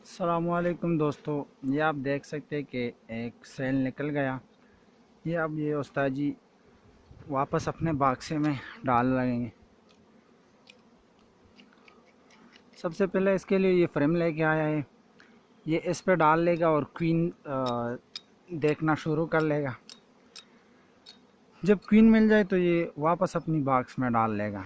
अस्सलामुअलैकुम दोस्तों, ये आप देख सकते हैं कि एक सेल निकल गया। ये अब ये उस्ताद जी वापस अपने बाक्से में डाल लगेंगे। सबसे पहले इसके लिए ये फ्रेम लेके आया है, ये इस पे डाल लेगा और क्वीन देखना शुरू कर लेगा। जब क्वीन मिल जाए तो ये वापस अपनी बॉक्स में डाल लेगा।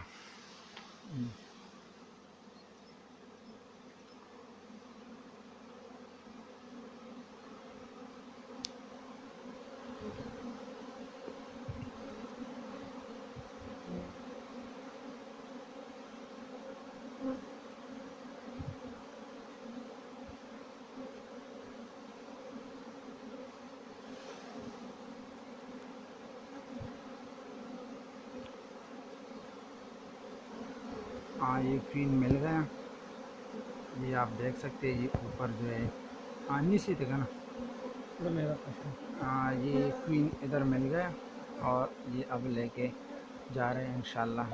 हाँ, ये क्वीन मिल गया। ये आप देख सकते हैं, ये ऊपर जो है नीचे तक है ना। हाँ, ये क्वीन इधर मिल गया और ये अब लेके जा रहे हैं इंशाल्लाह।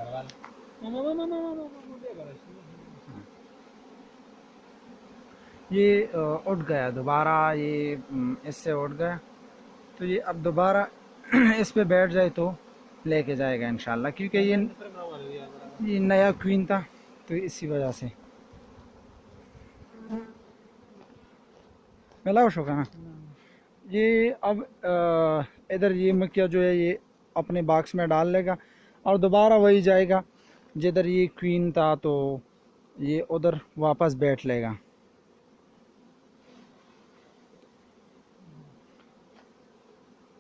ये उठ गया दोबारा, ये इससे उठ गया तो ये अब दोबारा इस पे बैठ जाए तो लेके जाएगा इंशाल्लाह, क्योंकि ये नया क्वीन था तो इसी वजह से मिला होगा ना। ये अब इधर ये मक्या जो है ये अपने बॉक्स में डाल लेगा और दोबारा वही जाएगा जिधर ये क्वीन था, तो ये उधर वापस बैठ लेगा।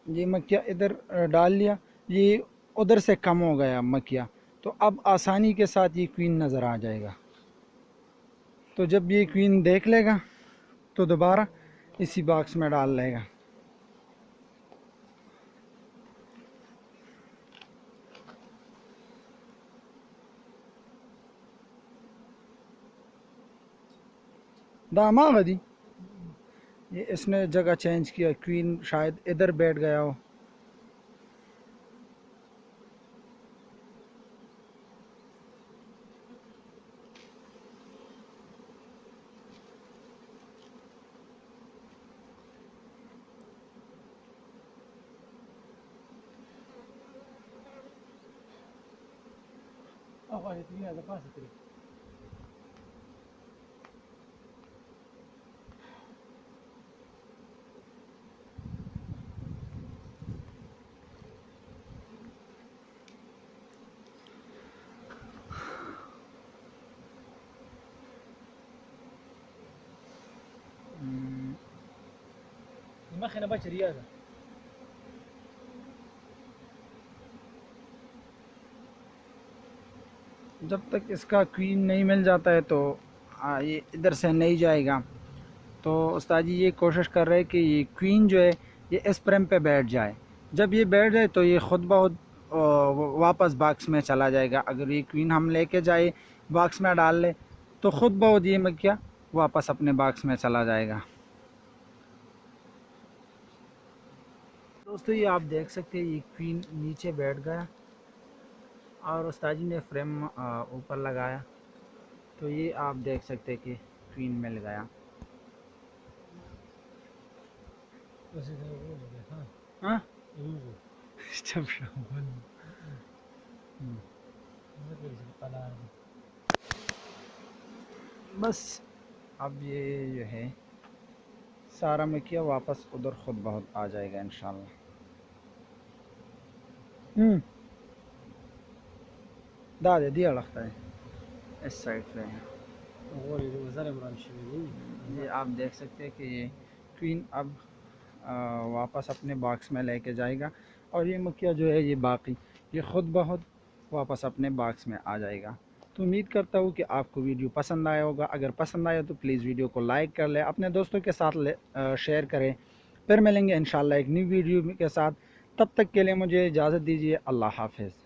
ये मक्या इधर डाल लिया, ये उधर से कम हो गया मक्या, तो अब आसानी के साथ ये क्वीन नज़र आ जाएगा। तो जब ये क्वीन देख लेगा तो दोबारा इसी बॉक्स में डाल लेगा। दामा गदी ये इसने जगह चेंज किया, क्वीन शायद इधर बैठ गया हो। जब तक इसका क्वीन नहीं मिल जाता है तो ये इधर से नहीं जाएगा। तो उस्ताद जी ये कोशिश कर रहे हैं कि ये क्वीन जो है ये इस फ्रेम पे बैठ जाए। जब ये बैठ जाए तो ये ख़ुद बहुत वापस बॉक्स में चला जाएगा। अगर ये क्वीन हम लेके जाए बॉक्स में डाल ले तो ख़ुद बहुत ये मक्या वापस अपने बॉक्स में चला जाएगा। दोस्तों, ये आप देख सकते हैं, ये क्वीन नीचे बैठ गया और उस्ताद जी ने फ्रेम ऊपर लगाया, तो ये आप देख सकते हैं कि क्वीन मिल गया। हाँ? बस अब ये जो है सारा मक्या वापस उधर खुद बहुत आ जाएगा इंशाल्लाह। दादे दिया लगता है इस साइड पे है। ये आप देख सकते हैं कि ये क्वीन अब वापस अपने बॉक्स में लेके जाएगा और ये मक्या जो है ये बाकी ये ख़ुद बहुत वापस अपने बॉक्स में आ जाएगा। तो उम्मीद करता हूँ कि आपको वीडियो पसंद आया होगा। अगर पसंद आया तो प्लीज़ वीडियो को लाइक कर लें, अपने दोस्तों के साथ शेयर करें। फिर मिलेंगे इंशाल्लाह एक न्यू वीडियो के साथ। तब तक के लिए मुझे इजाज़त दीजिए। अल्लाह हाफ़िज़।